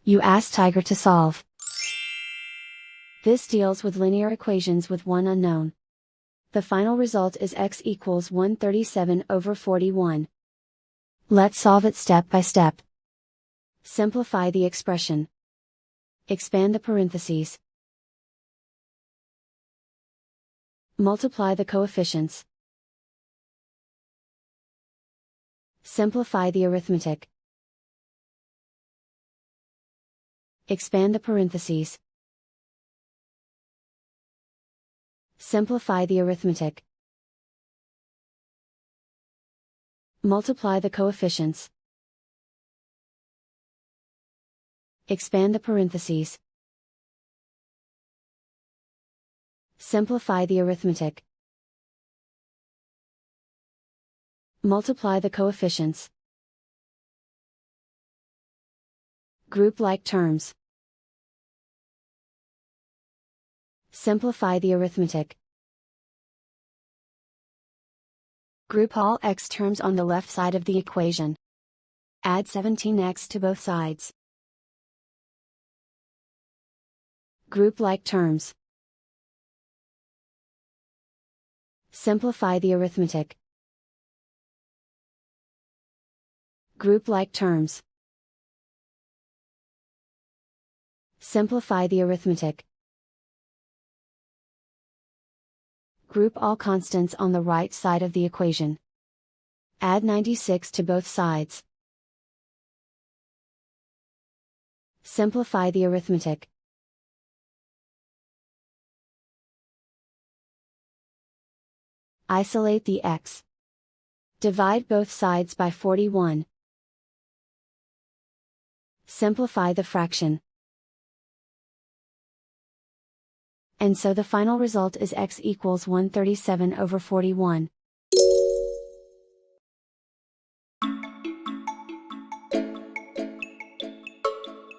You ask Tiger to solve. This deals with linear equations with one unknown. The final result is x equals 137/41. Let's solve it step by step. Simplify the expression. Expand the parentheses. Multiply the coefficients. Simplify the arithmetic. Expand the parentheses. Simplify the arithmetic. Multiply the coefficients. Expand the parentheses. Simplify the arithmetic. Multiply the coefficients. Group like terms. Simplify the arithmetic. Group all x terms on the left side of the equation. Add 17x to both sides. Group like terms. Simplify the arithmetic. Group like terms. Simplify the arithmetic. Group all constants on the right side of the equation. Add 96 to both sides. Simplify the arithmetic. Isolate the x. Divide both sides by 41. Simplify the fraction. And so the final result is x equals 137/41.